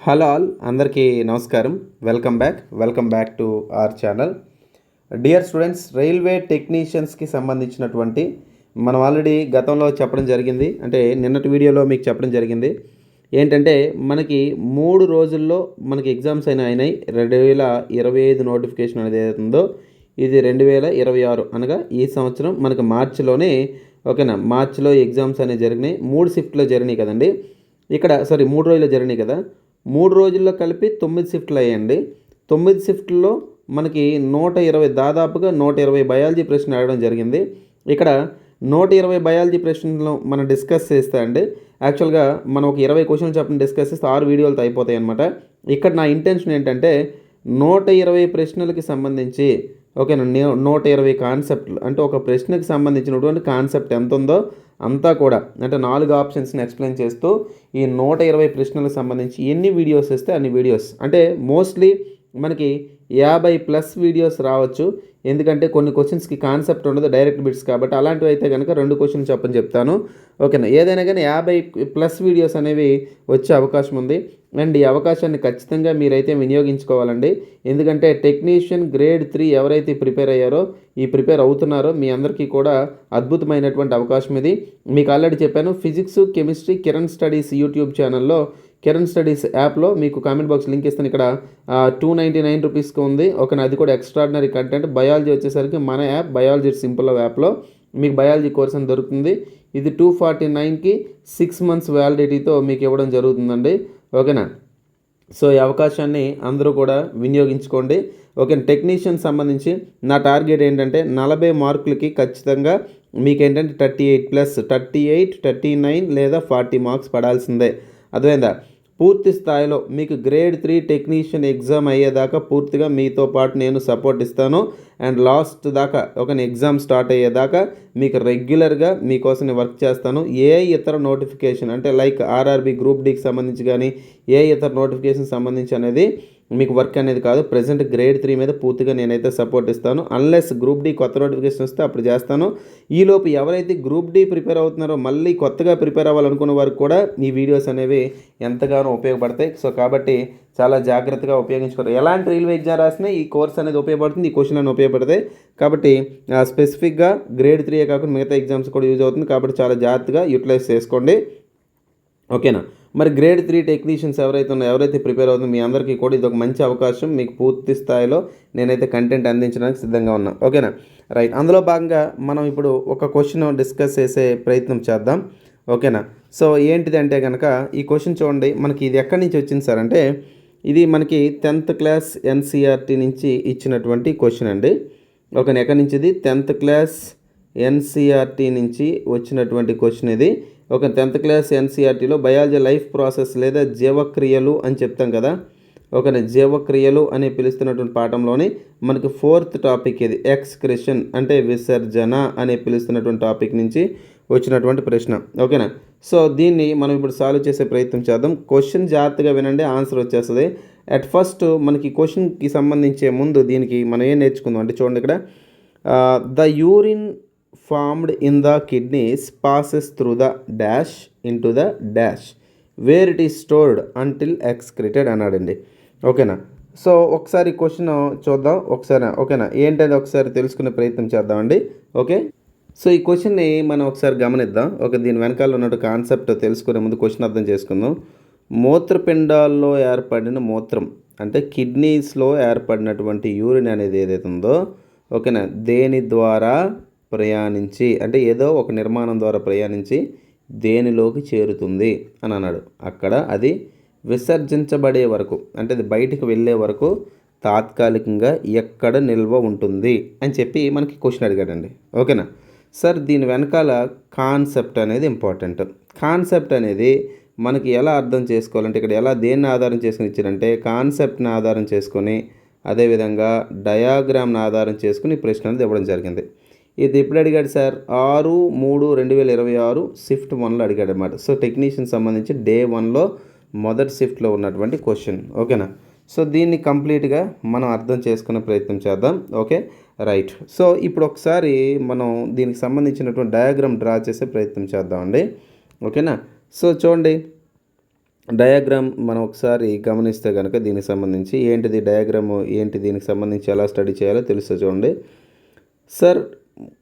Hello all అందరికీ నమస్కారం. Welcome back to our channel. Dear students, railway టెక్నీషియన్స్కి సంబంధించినటువంటి మనం ఆల్రెడీ గతంలో చెప్పడం జరిగింది. అంటే నిన్నటి వీడియోలో మీకు చెప్పడం జరిగింది ఏంటంటే మనకి 3 రోజుల్లో మనకి ఎగ్జామ్స్ అయినాయి. 2025 నోటిఫికేషన్ అనేది ఏదైతుందో ఇది 2026 అనగా ఈ సంవత్సరం మనకి మార్చిలోనే ఓకేనా, మార్చిలో ఎగ్జామ్స్ అనేవి జరిగినాయి. 3 షిఫ్ట్లో జరిగినాయి కదండి. ఇక్కడ 3 రోజుల్లో జరిగినాయి కదా. 3 రోజుల్లో కలిపి 9 షిఫ్ట్లు అయ్యండి. 9 షిఫ్ట్లో మనకి 120 దాదాపుగా 120 బయాలజీ ప్రశ్నలు అడగడం జరిగింది. ఇక్కడ 120 బయాలజీ ప్రశ్నలు మనం డిస్కస్ చేస్తే అండి, యాక్చువల్గా మనం ఒక 20 క్వశ్చన్లు చెప్పిన డిస్కస్ చేస్తే 6 వీడియోలతో అయిపోతాయి అనమాట. ఇక్కడ నా ఇంటెన్షన్ ఏంటంటే 120 ప్రశ్నలకి సంబంధించి ఓకేనా, 120 కాన్సెప్ట్లు అంటే ఒక ప్రశ్నకి సంబంధించినటువంటి కాన్సెప్ట్ ఎంత ఉందో అంతా కూడా అంటే 4 ఆప్షన్స్ని ఎక్స్ప్లెయిన్ చేస్తూ ఈ 120 ప్రశ్నలకు సంబంధించి ఎన్ని వీడియోస్ ఇస్తే అన్ని వీడియోస్, అంటే మోస్ట్లీ మనకి 50+ వీడియోస్ రావచ్చు. ఎందుకంటే కొన్ని క్వశ్చన్స్కి కాన్సెప్ట్ ఉండదు, డైరెక్ట్ బిట్స్ కాబట్టి. అలాంటివి అయితే కనుక 2 క్వశ్చన్లు చెప్పని చెప్తాను ఓకేనా. ఏదైనా కానీ 50+ వీడియోస్ అనేవి వచ్చే అవకాశం ఉంది. అండ్ ఈ అవకాశాన్ని ఖచ్చితంగా మీరైతే వినియోగించుకోవాలండి. ఎందుకంటే టెక్నీషియన్ గ్రేడ్ 3 ఎవరైతే ప్రిపేర్ అయ్యారో, ప్రిపేర్ అవుతున్నారో మీ అందరికీ కూడా అద్భుతమైనటువంటి అవకాశం ఇది. మీకు ఆల్రెడీ చెప్పాను, physics chemistry Kiran studies YouTube ఛానల్లో కిరణ్ స్టడీస్ యాప్లో మీకు కామెంట్ బాక్స్ లింక్ ఇస్తాను. ఇక్కడ 299 రూపీస్కి ఉంది ఓకేనా. అది కూడా ఎక్స్ట్రాడినరీ కంటెంట్. బయాలజీ వచ్చేసరికి మన యాప్ బయాలజీ సింపుల్ యాప్లో మీకు బయాలజీ కోర్స్ అని దొరుకుతుంది. ఇది 249కి 6 months వ్యాలిడిటీతో మీకు ఇవ్వడం జరుగుతుందండి ఓకేనా. సో ఈ అవకాశాన్ని అందరూ కూడా వినియోగించుకోండి ఓకే. టెక్నీషియన్ సంబంధించి నా టార్గెట్ ఏంటంటే 40 మార్కులకి ఖచ్చితంగా మీకేంటంటే 38+, 38, 39 లేదా 40 మార్క్స్ పడాల్సిందే. అర్థమైందా? పూర్తి స్థాయిలో మీకు గ్రేడ్ 3 టెక్నీషియన్ ఎగ్జామ్ అయ్యేదాకా పూర్తిగా మీతో పాటు నేను సపోర్ట్ ఇస్తాను. అండ్ లాస్ట్ దాకా ఒక ఎగ్జామ్ స్టార్ట్ అయ్యేదాకా మీకు రెగ్యులర్గా మీకోసం వర్క్ చేస్తాను. ఏ ఇతర నోటిఫికేషన్ అంటే లైక్ ఆర్ఆర్బీ గ్రూప్ డీకి సంబంధించి కానీ ఇతర నోటిఫికేషన్ సంబంధించి అనేది మీకు వర్క్ అనేది కాదు. ప్రజెంట్ గ్రేడ్ 3 మీద పూర్తిగా నేనైతే సపోర్ట్ ఇస్తాను. అన్లెస్ గ్రూప్ డి కొత్త నోటిఫికేషన్ వస్తే అప్పుడు చేస్తాను. ఈలోపు ఎవరైతే గ్రూప్ డి ప్రిపేర్ అవుతున్నారో, మళ్ళీ కొత్తగా ప్రిపేర్ అవ్వాలనుకున్న వారికి కూడా ఈ వీడియోస్ అనేవి ఎంతగానో ఉపయోగపడతాయి. సో కాబట్టి చాలా జాగ్రత్తగా ఉపయోగించుకోవాలి. ఎలాంటి రైల్వే ఎగ్జామ్ రాసినా ఈ కోర్స్ అనేది ఉపయోగపడుతుంది, ఈ క్వశ్చన్ అనేది ఉపయోగపడతాయి. కాబట్టి స్పెసిఫిక్గా గ్రేడ్ 3 కాకుండా మిగతా ఎగ్జామ్స్ కూడా యూజ్ అవుతుంది. కాబట్టి చాలా జాగ్రత్తగా యూటిలైజ్ చేసుకోండి ఓకేనా. మరి గ్రేడ్ 3 టెక్నీషియన్స్ ఎవరైతే ప్రిపేర్ అవుతుందో మీ అందరికీ కూడా ఇది ఒక మంచి అవకాశం. మీకు పూర్తి స్థాయిలో నేనైతే కంటెంట్ అందించడానికి సిద్ధంగా ఉన్నా ఓకేనా. రైట్, అందులో భాగంగా మనం ఇప్పుడు ఒక క్వశ్చన్ డిస్కస్ చేసే ప్రయత్నం చేద్దాం ఓకేనా. సో ఏంటిదంటే కనుక ఈ క్వశ్చన్ చూడండి, మనకి ఇది ఎక్కడి నుంచి వచ్చింది సార్ అంటే ఇది మనకి 10th క్లాస్ ఎన్సీఆర్టీ నుంచి ఇచ్చినటువంటి క్వశ్చన్ అండి ఓకేనా. ఎక్కడి నుంచి ఇది 10th క్లాస్ ఎన్సీఆర్టీ నుంచి వచ్చినటువంటి క్వశ్చన్ ఇది ఒక 10th క్లాస్ ఎన్సీఆర్టీలో బయాలజీ లైఫ్ ప్రాసెస్ లేదా జీవక్రియలు అని చెప్తాం కదా ఓకేనా. జీవక్రియలు అని పిలుస్తున్నటువంటి పాఠంలోని మనకి 4th టాపిక్ ఇది ఎక్స్క్రిషన్ అంటే విసర్జన అని పిలుస్తున్నటువంటి టాపిక్ నుంచి వచ్చినటువంటి ప్రశ్న ఓకేనా. సో దీన్ని మనం ఇప్పుడు సాల్వ్ చేసే ప్రయత్నం చేద్దాం. క్వశ్చన్ జాగ్రత్తగా వినండి, ఆన్సర్ వచ్చేస్తుంది. అట్ ఫస్ట్ మనకి క్వశ్చన్కి సంబంధించే ముందు దీనికి మనం ఏం నేర్చుకుందాం అంటే చూడండి, ఇక్కడ the urine formed in the kidneys passes through the dash into the dash where it is stored until excreted అన్నాడండి ఓకేనా. సో ఒకసారి క్వశ్చన్ చూద్దాం ఒకసారి ఓకేనా. ఏంటది ఒకసారి తెలుసుకునే ప్రయత్నం చేద్దామండి ఓకే. సో ఈ క్వశ్చన్ని మనం ఒకసారి గమనిద్దాం ఓకే. దీని వెనకాల ఉన్నట్టు కాన్సెప్ట్ తెలుసుకునే ముందు క్వశ్చన్ అర్థం చేసుకుందాం. మూత్రపిండాల్లో ఏర్పడిన మూత్రం అంటే కిడ్నీస్లో ఏర్పడినటువంటి యూరిన్ అనేది ఏదైతే ఉందో ఓకేనా, దేని ద్వారా ప్రయాణించి అంటే ఏదో ఒక నిర్మాణం ద్వారా ప్రయాణించి దేనిలోకి చేరుతుంది అని అన్నాడు. అక్కడ అది విసర్జించబడే వరకు అంటే అది బయటికి వెళ్ళే వరకు తాత్కాలికంగా ఎక్కడ నిల్వ ఉంటుంది అని చెప్పి మనకి క్వశ్చన్ అడిగాడండి ఓకేనా. సార్ దీని వెనకాల కాన్సెప్ట్ అనేది ఇంపార్టెంట్. కాన్సెప్ట్ అనేది మనకి ఎలా అర్థం చేసుకోవాలంటే ఇక్కడ ఎలా దేన్ని ఆధారం చేసుకుని ఇచ్చారంటే కాన్సెప్ట్ని ఆధారం చేసుకొని అదేవిధంగా డయాగ్రామ్ని ఆధారం చేసుకుని ప్రశ్న అనేది ఇవ్వడం జరిగింది. ఇది ఎప్పుడు అడిగాడు సార్ 6/3/2026 షిఫ్ట్ 1లో అడిగాడు అనమాట. సో టెక్నీషియన్ సంబంధించి డే 1లో మొదటి షిఫ్ట్లో ఉన్నటువంటి క్వశ్చన్ ఓకేనా. సో దీన్ని కంప్లీట్గా మనం అర్థం చేసుకునే ప్రయత్నం చేద్దాం ఓకే. రైట్, సో ఇప్పుడు ఒకసారి మనం దీనికి సంబంధించినటువంటి డయాగ్రామ్ డ్రా చేసే ప్రయత్నం చేద్దామండి ఓకేనా. సో చూడండి, డయాగ్రామ్ మనం ఒకసారి గమనిస్తే కనుక దీనికి సంబంధించి ఏంటిది డయాగ్రామ్ ఏంటి దీనికి సంబంధించి ఎలా స్టడీ చేయాలో తెలుస్తుంది చూడండి. సార్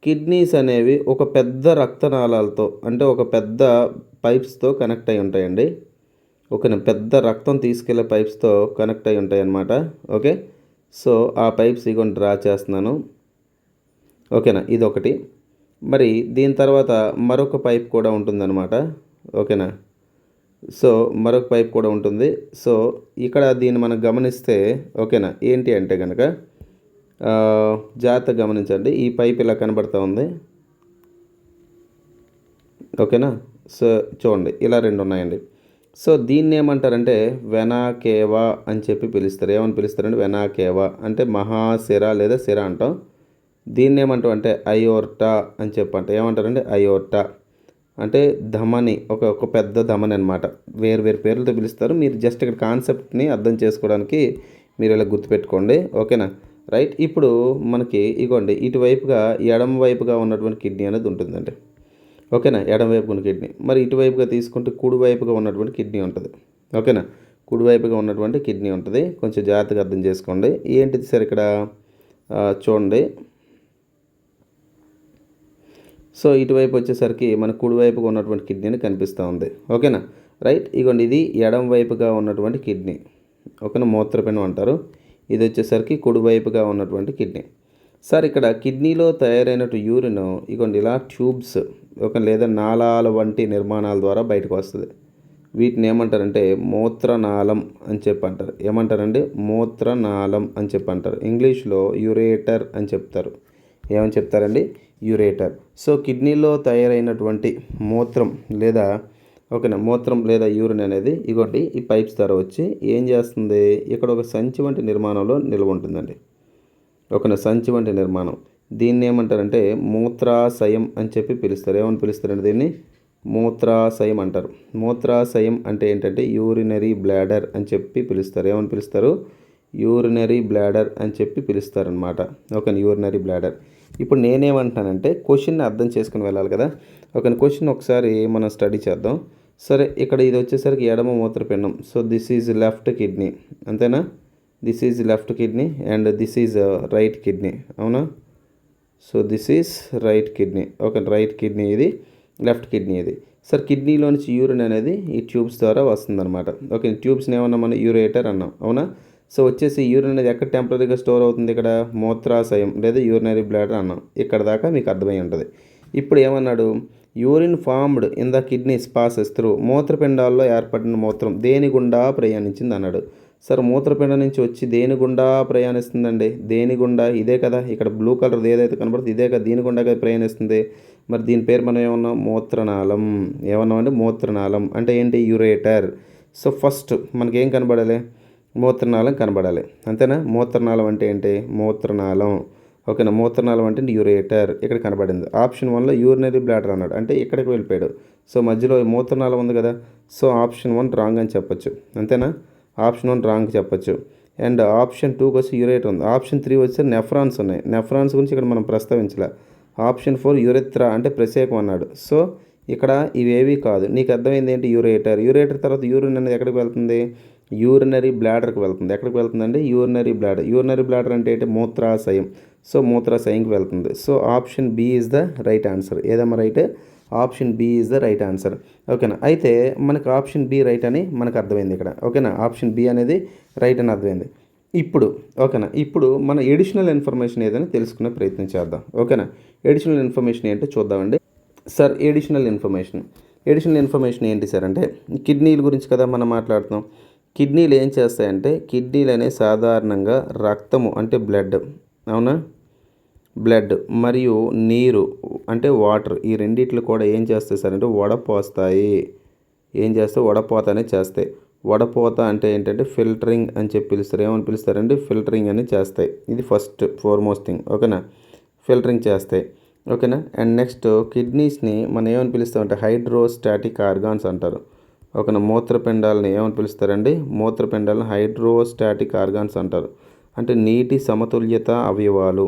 కిడ్నీస్ అనేవి ఒక పెద్ద రక్తనాళాలతో అంటే ఒక పెద్ద పైప్స్తో కనెక్ట్ అయి ఉంటాయండి. ఓకేనా, పెద్ద రక్తం తీసుకెళ్లే పైప్స్తో కనెక్ట్ అయి ఉంటాయి అన్నమాట. ఓకే, సో ఆ పైప్స్ ఇగోండి డ్రా చేస్తున్నాను. ఓకేనా, ఇదొకటి. మరి దీని తర్వాత మరొక పైప్ కూడా ఉంటుందన్నమాట. ఓకేనా, సో మరొక పైప్ కూడా ఉంటుంది. సో ఇక్కడ దీన్ని మనం గమనిస్తే ఓకేనా, ఏంటి అంటే కనుక జాగ్రత్తగా గమనించండి. ఈ పైప్ ఇలా కనబడుతూ ఉంది. ఓకేనా, సో చూడండి ఇలా రెండు ఉన్నాయండి. సో దీన్ని ఏమంటారంటే వెనాకేవా అని చెప్పి పిలుస్తారు. ఏమని పిలుస్తారంటే వెనాకేవా అంటే మహాశిర లేదా శిర అంటాం. దీన్ని ఏమంటాం అంటే అయోర్టా అని చెప్పంట. ఏమంటారంటే అయోర్టా అంటే ధమని, ఒక పెద్ద ధమని అనమాట. వేరు వేరు పేర్లతో పిలుస్తారు. మీరు జస్ట్ ఇక్కడ కాన్సెప్ట్ని అర్థం చేసుకోవడానికి మీరు ఇలా గుర్తుపెట్టుకోండి. ఓకేనా, రైట్. ఇప్పుడు మనకి ఇగోండి ఇటువైపుగా ఎడమ వైపుగా ఉన్నటువంటి కిడ్నీ అనేది ఉంటుందండి. ఓకేనా, ఎడమవైపు ఉన్న కిడ్నీ. మరి ఇటువైపుగా తీసుకుంటే కుడివైపుగా ఉన్నటువంటి కిడ్నీ ఉంటుంది. ఓకేనా, కుడివైపుగా ఉన్నటువంటి కిడ్నీ ఉంటుంది. కొంచెం జాగ్రత్తగా అర్థం చేసుకోండి. ఏంటిది సార్ ఇక్కడ చూడండి. సో ఇటువైపు వచ్చేసరికి మన కుడివైపుగా ఉన్నటువంటి కిడ్నీ అని కనిపిస్తూ ఉంది. ఓకేనా, రైట్. ఇగోండి ఇది ఎడమ వైపుగా ఉన్నటువంటి కిడ్నీ. ఓకేనా, మూత్రపిండం అంటారు. ఇది వచ్చేసరికి కుడివైపుగా ఉన్నటువంటి కిడ్నీ. సార్ ఇక్కడ కిడ్నీలో తయారైనట్టు యూరిన్ ఇగోండి ఇలా ట్యూబ్స్ లేదా నాళాల వంటి నిర్మాణాల ద్వారా బయటకు వస్తుంది. వీటిని ఏమంటారంటే మూత్రనాళం అని చెప్పి అంటారు. ఏమంటారండి మూత్రనాళం అని చెప్పి అంటారు. ఇంగ్లీష్లో యురేటర్ అని చెప్తారు. ఏమని చెప్తారండి యురేటర్. సో కిడ్నీలో తయారైనటువంటి మూత్రం లేదా మూత్రం లేదా యూరిన్ అనేది ఇగోండి ఈ పైప్స్ ద్వారా వచ్చి ఏం చేస్తుంది, ఇక్కడ ఒక సంచి వంటి నిర్మాణంలో నిల్వ ఉంటుందండి. సంచి వంటి నిర్మాణం. దీన్ని ఏమంటారంటే మూత్రాశయం అని చెప్పి పిలుస్తారు. ఏమని పిలుస్తారండి దీన్ని మూత్రాశయం అంటారు. మూత్రాశయం అంటే ఏంటంటే యూరినరీ బ్లాడర్ అని చెప్పి పిలుస్తారు. ఏమని పిలుస్తారు యూరినరీ బ్లాడర్ అని చెప్పి పిలుస్తారనమాట. Urinary bladder. ఇప్పుడు నేనేమంటున్నానంటే క్వశ్చన్ని అర్థం చేసుకుని వెళ్ళాలి కదా. క్వశ్చన్ ఒకసారి మనం స్టడీ చేద్దాం. సరే, ఇక్కడ ఇది వచ్చేసరికి ఎడమ మూత్రపిండం. So this is left kidney, అంతేనా? This is left kidney and this is right kidney, అవునా? So this is right kidney. Right kidney ఇది, లెఫ్ట్ కిడ్నీ ఇది. సార్ కిడ్నీలోంచి యూరిన్ అనేది ఈ ట్యూబ్స్ ద్వారా వస్తుందన్నమాట. ట్యూబ్స్ని ఏమన్నా మనం యూరేటర్ అన్నాం, అవునా? సో వచ్చేసి యూరిన్ అనేది ఎక్కడ టెంపరీగా స్టోర్ అవుతుంది, ఇక్కడ మూత్రాశయం లేదా యూరినరీ బ్లాడర్ అన్నాం. ఇక్కడ దాకా మీకు అర్థమై ఉంటుంది. ఇప్పుడు ఏమన్నాడు, urine formed in the kidneys passes through, మూత్రపిండాల్లో ఏర్పడిన మూత్రం దేని గుండా ప్రయాణించింది అన్నాడు. సార్ మూత్రపిండం నుంచి వచ్చి దేని గుండా ప్రయాణిస్తుందండి, దేని గుండా, ఇదే కదా ఇక్కడ బ్లూ కలర్ ఏదైతే కనబడుతుంది ఇదే కదా, దీని గుండా కదా ప్రయాణిస్తుంది. మరి దీని పేరు మనం ఏమన్నాం మూత్రనాళం. ఏమన్నామంటే మూత్రనాళం అంటే ఏంటి యురేటర్. సో ఫస్ట్ మనకేం కనబడాలి, మూత్రనాళం కనబడాలి, అంతేనా? మూత్రనాళం అంటే ఏంటి మూత్రనాళం. మూత్రనాళం అంటే యూరేటర్ ఇక్కడ కనబడింది. ఆప్షన్ 1లో యూరినరీ బ్లాడర్ అన్నాడు, అంటే ఇక్కడికి వెళ్ళిపోయాడు. సో మధ్యలో మూత్రనాళం ఉంది కదా, సో ఆప్షన్ 1 రాంగ్ అని చెప్పొచ్చు, అంతేనా? ఆప్షన్ 1 రాంగ్ చెప్పొచ్చు. అండ్ ఆప్షన్ 2కి వచ్చి యూరేటర్ ఉంది. ఆప్షన్ 3 వచ్చి నెఫ్రాన్స్ ఉన్నాయి. నెఫ్రాన్స్ గురించి ఇక్కడ మనం ప్రస్తావించలే. ఆప్షన్ 4 యురెత్రా అంటే ప్రసేకం అన్నాడు. సో ఇక్కడ ఇవేవి కాదు. నీకు అర్థమైంది ఏంటి యూరేటర్. యూరేటర్ తర్వాత యూరిన్ అనేది ఎక్కడికి వెళ్తుంది, యూరినరీ బ్లాడర్కి వెళ్తుంది. ఎక్కడికి వెళ్తుందండి యూరినరీ బ్లాడర్. యూరినరీ బ్లాడర్ అంటే ఏంటి మూత్రాశయం. సో మూత్రాశయంకి వెళ్తుంది. So option B is the right answer. ఏదమ్మా right, option B is the right answer. అయితే మనకు ఆప్షన్ బి రైట్ అని మనకు అర్థమైంది ఇక్కడ. ఆప్షన్ బి అనేది రైట్ అని అర్థమైంది. ఇప్పుడు మన ఎడిషనల్ ఇన్ఫర్మేషన్ ఏదైనా తెలుసుకునే ప్రయత్నం చేద్దాం. ఎడిషనల్ ఇన్ఫర్మేషన్ ఏంటో చూద్దామండి. సార్ ఎడిషనల్ ఇన్ఫర్మేషన్ ఏంటి సార్ అంటే కిడ్నీల గురించి కదా మనం మాట్లాడుతున్నాం. కిడ్నీలు ఏం చేస్తాయంటే కిడ్నీలు అనేవి సాధారణంగా రక్తము అంటే బ్లడ్, అవునా, బ్లడ్ మరియు నీరు అంటే వాటర్, ఈ రెండిట్లు కూడా ఏం చేస్తాయి సార్ అంటే వడపోస్తాయి. వడపోత అనేది చేస్తాయి. వడపోత అంటే ఏంటంటే ఫిల్టరింగ్ అని చెప్పి పిలుస్తారు. ఏమని పిలుస్తారంటే ఫిల్టరింగ్ అని చేస్తాయి. ఇది ఫార్మోస్ట్ థింగ్. ఫిల్టరింగ్ చేస్తాయి. అండ్ నెక్స్ట్ కిడ్నీస్ని మనం ఏమని పిలుస్తామంటే హైడ్రోస్టాటిక్ ఆర్గాన్స్ అంటారు. మూత్రపిండాలని ఏమని పిలుస్తారండి, మూత్రపిండాలను హైడ్రోస్టాటిక్ ఆర్గాన్స్ అంటారు. అంటే నీటి సమతుల్యత అవయవాలు.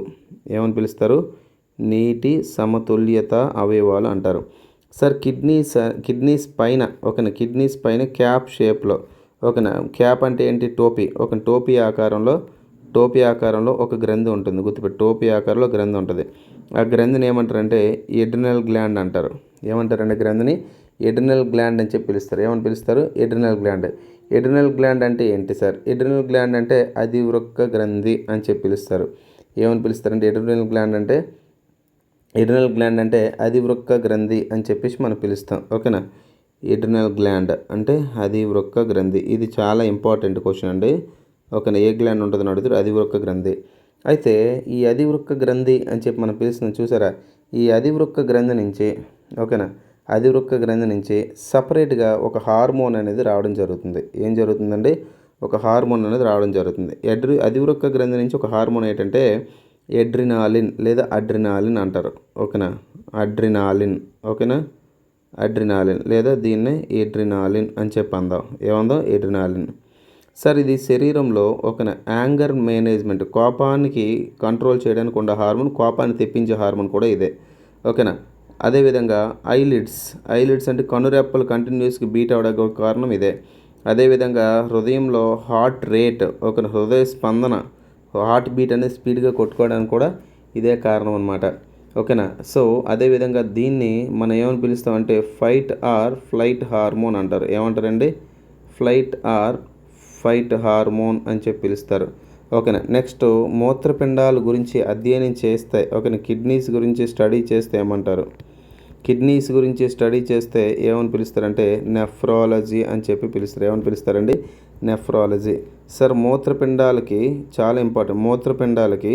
ఏమని పిలుస్తారు, నీటి సమతుల్యత అవయవాలు అంటారు. సార్ కిడ్నీస్ పైన ఓకేనా, కిడ్నీస్ పైన క్యాప్ షేప్లో ఓకేనా, క్యాప్ అంటే ఏంటి, టోపీ, ఒక టోపీ ఆకారంలో ఒక గ్రంథి ఉంటుంది, గుర్తుపెట్టి టోపీ ఆకారంలో గ్రంథి ఉంటుంది. ఆ గ్రంథిని ఏమంటారంటే ఎడ్రినల్ గ్లాండ్ అంటారు. ఏమంటారంటే గ్రంథిని ఎడ్రినల్ గ్లాండ్ అని చెప్పి పిలుస్తారు. ఏమని పిలుస్తారు, ఎడ్రినల్ గ్లాండ్. ఎడ్రినల్ గ్లాండ్ అంటే ఏంటి సార్, ఎడ్రినల్ గ్లాండ్ అంటే అధివృక్క గ్రంథి అని చెప్పి పిలుస్తారు. ఏమని పిలుస్తారంటే ఎడ్రినల్ గ్లాండ్ అంటే అధివృక్క గ్రంథి అని చెప్పేసి మనం పిలుస్తాం. ఓకేనా, ఎడ్రినల్ గ్లాండ్ అంటే అధివృక్క గ్రంథి. ఇది చాలా ఇంపార్టెంట్ క్వశ్చన్ అండి. ఓకేనా, ఏ గ్లాండ్ ఉంటుందని అడుగుతారు, అధివృక్క గ్రంథి. అయితే ఈ అధివృక్క గ్రంథి అని చెప్పి మనం పిలుస్తున్నాం చూసారా, ఈ అధివృక్క గ్రంథి నుంచి ఓకేనా, అధివృక్క గ్రంథి నుంచి సపరేట్గా ఒక హార్మోన్ అనేది రావడం జరుగుతుంది. ఏం జరుగుతుందండి, ఒక హార్మోన్ అనేది రావడం జరుగుతుంది. అధివృక్క గ్రంథి నుంచి ఒక హార్మోన్ ఏంటంటే ఎడ్రినాలిన్ లేదా అడ్రినాలిన్ అంటారు. ఓకేనా, అడ్రినాలిన్. ఓకేనా, అడ్రినాలిన్ లేదా దీన్నే ఎడ్రినాలిన్ అని చెప్పి అందాం. ఏమందాం, ఎడ్రినాలిన్. సార్ ఇది శరీరంలో ఓకేనా యాంగర్ మేనేజ్మెంట్, కోపానికి కంట్రోల్ చేయడానికి ఉండే హార్మోన్, కోపాన్ని తెప్పించే హార్మోన్ కూడా ఇదే. ఓకేనా, అదేవిధంగా ఐలిడ్స్ అంటే కనురెప్పలు కంటిన్యూస్గా బీట్ అవ్వడానికి కారణం ఇదే. అదేవిధంగా హృదయంలో హార్ట్ రేట్ ఓకేనా, హృదయ స్పందన, హార్ట్ బీట్ అనేది స్పీడ్గా కొట్టుకోవడానికి కూడా ఇదే కారణం అనమాట. ఓకేనా, సో అదేవిధంగా దీన్ని మనం ఏమని పిలుస్తామంటే ఫైట్ ఆర్ ఫ్లైట్ హార్మోన్ అంటారు. ఏమంటారండి, ఫైట్ హార్మోన్ అని చెప్పి పిలుస్తారు. ఓకేనా, నెక్స్ట్ మూత్రపిండాల గురించి అధ్యయనం చేస్తే ఓకేనా, కిడ్నీస్ గురించి స్టడీ చేస్తే ఏమంటారు, కిడ్నీస్ గురించి స్టడీ చేస్తే ఏమని పిలుస్తారంటే నెఫ్రాలజీ అని చెప్పి పిలుస్తారు. ఏమని పిలుస్తారండి, నెఫ్రాలజీ. సార్ మూత్రపిండాలకి చాలా ఇంపార్టెంట్, మూత్రపిండాలకి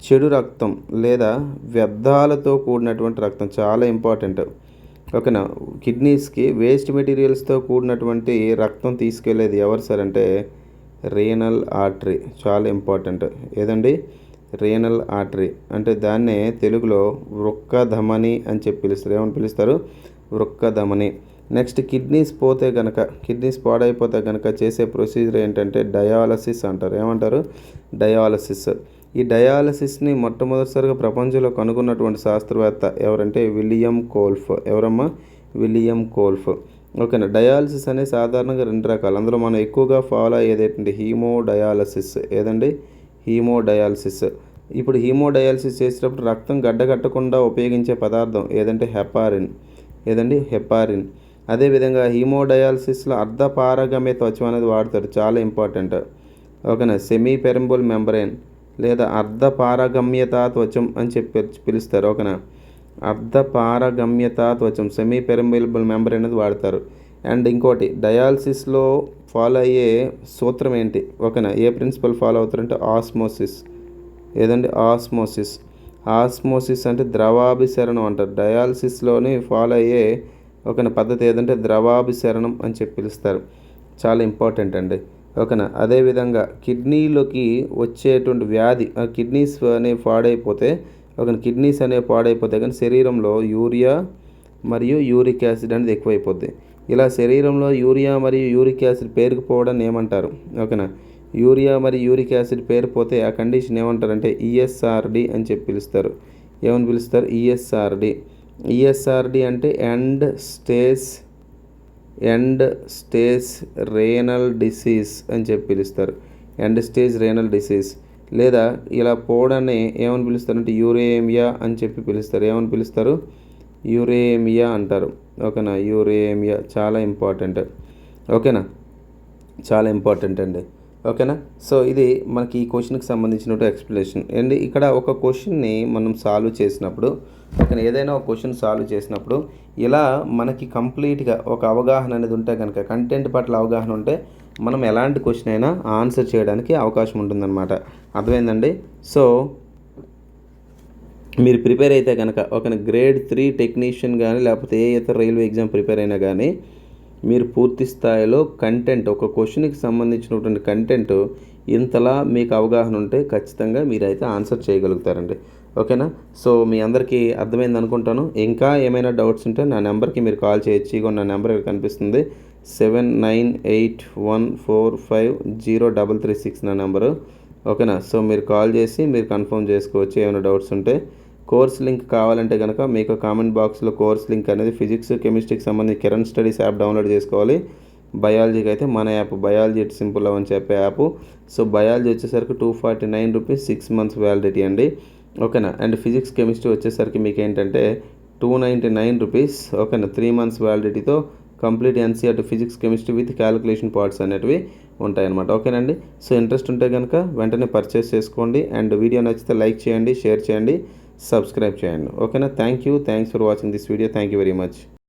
చెడు రక్తం లేదా వ్యర్థాలతో కూడినటువంటి రక్తం చాలా ఇంపార్టెంట్. ఓకేనా, కిడ్నీస్కి వేస్ట్ మెటీరియల్స్తో కూడినటువంటి రక్తం తీసుకెళ్ళేది ఎవరు సార్ అంటే రీనల్ ఆర్టరీ. చాలా ఇంపార్టెంట్. ఏదండి, రీనల్ ఆర్టరీ అంటే దాన్నే తెలుగులో వృక్క ధమని అని చెప్పి పిలుస్తారు. ఏమని పిలుస్తారు, వృక్క ధమని. నెక్స్ట్ కిడ్నీస్ పాడైపోతే కనుక చేసే ప్రొసీజర్ ఏంటంటే డయాలసిస్ అంటారు. ఏమంటారు, డయాలసిస్. ఈ డయాలసిస్ని మొట్టమొదటిసారిగా ప్రపంచంలో కనుగొన్నటువంటి శాస్త్రవేత్త ఎవరంటే విలియం కోల్ఫ్. ఎవరమ్మా, విలియం కోల్ఫ్. ఓకేనా, డయాలసిస్ అనేది సాధారణంగా 2 రకాలు. అందులో మనం ఎక్కువగా ఫాలో అయ్యేది ఏంటంటే హీమోడయాలసిస్. ఏదండి, హీమోడయాలసిస్. ఇప్పుడు హీమోడయాలసిస్ చేసేటప్పుడు రక్తం గడ్డకట్టకుండా ఉపయోగించే పదార్థం ఏదంటే హెపారిన్. అదేవిధంగా హీమోడయాలసిస్లో అర్ధపారగమ్య త్వచం అనేది వాడతారు. చాలా ఇంపార్టెంట్. ఓకేనా, సెమీ పెరంబుల్ మెంబ్రెయిన్ లేదా అర్ధపారగమ్యతా త్వచం అని చెప్పి పిలుస్తారు. ఓకేనా, అర్ధపారగమ్యతా త్వచం, సెమీ పెరంబుల్ మెంబ్రెయిన్ అనేది వాడతారు. అండ్ ఇంకోటి డయాలసిస్లో ఫాలో అయ్యే సూత్రం ఏంటి, ఓకేనా, ఏ ప్రిన్సిపల్ ఫాలో అవుతారంటే ఆస్మోసిస్. ఏదండి, ఆస్మోసిస్ అంటే ద్రవాభిసరణం అంటారు. డయాలసిస్లోని ఫాలో అయ్యే ఓకేనా పద్ధతి ఏదంటే ద్రవాభిసరణం అని చెప్పి పిలుస్తారు. చాలా ఇంపార్టెంట్ అండి. ఓకేనా, అదేవిధంగా కిడ్నీలోకి వచ్చేటువంటి వ్యాధి, కిడ్నీస్ అనేవి పాడైపోతే కానీ శరీరంలో యూరియా మరియు యూరిక్ యాసిడ్ అనేది ఎక్కువైపోద్ది. ఇలా శరీరంలో యూరియా మరియు యూరిక్ యాసిడ్ పేరుకుపోవడాన్ని ఏమంటారు, ఓకేనా, యూరియా మరియు యూరిక్ యాసిడ్ పేరుపోతే ఆ కండిషన్ ఏమంటారంటే ఈఎస్ఆర్డి అని చెప్పి పిలుస్తారు. ఏమని పిలుస్తారు, ఈఎస్ఆర్డి అంటే ఎండ్ స్టేజ్ రేనల్ డిసీజ్ అని చెప్పి పిలుస్తారు. ఎండ్ స్టేజ్ రేనల్ డిసీజ్ లేదా ఇలా పోవడాన్ని ఏమని పిలుస్తారంటే యూరేమియా అని చెప్పి పిలుస్తారు. ఏమని పిలుస్తారు, యూరేమియా అంటారు. ఓకేనా, యూరేమియా చాలా ఇంపార్టెంట్. ఓకేనా, చాలా ఇంపార్టెంట్ అండి. ఓకేనా, సో ఇది మనకి ఈ క్వశ్చన్కి సంబంధించినట్టు ఎక్స్ప్లెనేషన్ అండి. ఇక్కడ ఒక క్వశ్చన్ని మనం సాల్వ్ చేసినప్పుడు ఓకేనా, ఏదైనా ఒక క్వశ్చన్ సాల్వ్ చేసినప్పుడు ఇలా మనకి కంప్లీట్గా ఒక అవగాహన అనేది ఉంటే కనుక, కంటెంట్ పట్ల అవగాహన ఉంటే మనం ఎలాంటి క్వశ్చన్ అయినా ఆన్సర్ చేయడానికి అవకాశం ఉంటుందన్నమాట. అర్థమైందండి. సో మీరు ప్రిపేర్ అయితే కనుక ఓకేనా, గ్రేడ్ 3 టెక్నీషియన్ కానీ లేకపోతే ఏ ఇతర రైల్వే ఎగ్జామ్ ప్రిపేర్ అయినా కానీ మీరు పూర్తి స్థాయిలో కంటెంట్, ఒక క్వశ్చన్కి సంబంధించినటువంటి కంటెంట్ ఇంతలా మీకు అవగాహన ఉంటే ఖచ్చితంగా మీరైతే ఆన్సర్ చేయగలుగుతారండి. ఓకేనా, సో మీ అందరికీ అర్థమైంది అనుకుంటాను. ఇంకా ఏమైనా డౌట్స్ ఉంటే నా నెంబర్కి మీరు కాల్ చేయొచ్చు. ఇగో నా నెంబర్ ఇక్కడ కనిపిస్తుంది, 7981450336 నా నెంబరు. ఓకేనా, సో మీరు కాల్ చేసి మీరు కన్ఫర్మ్ చేసుకోవచ్చు ఏమైనా డౌట్స్ ఉంటే. కోర్స్ లింక్ కావాలంటే కనుక మీకు కామెంట్ బాక్స్లో కోర్స్ లింక్ అనేది ఫిజిక్స్ కెమిస్ట్రీకి సంబంధించి కిరణ్ స్టడీస్ యాప్ డౌన్లోడ్ చేసుకోవాలి. బయాలజీకి అయితే మన యాప్ బయాలజీ ఇట్ సింపుల్ అని చెప్పే యాప్. సో బయాలజీ వచ్చేసరికి 249 రూపీస్ 6 months వ్యాలిడిటీ అండి. ఓకేనా. అండ్ ఫిజిక్స్ కెమిస్ట్రీ వచ్చేసరికి మీకు ఏంటంటే 299 రూపీస్. ఓకేనా. 3 months వ్యాలిడిటీతో complete NCERT physics chemistry with calculation parts అనేటివి ఉంటాయన్నమాట. ఓకేనండి. సో ఇంట్రెస్ట్ ఉంటే కనుక వెంటనే పర్చేస్ చేసుకోండి. అండ్ వీడియో నచ్చితే లైక్ చేయండి, షేర్ చేయండి, సబ్స్క్రైబ్ చేయండి. ఓకేనా. Thanks for watching this video. Thank you very much.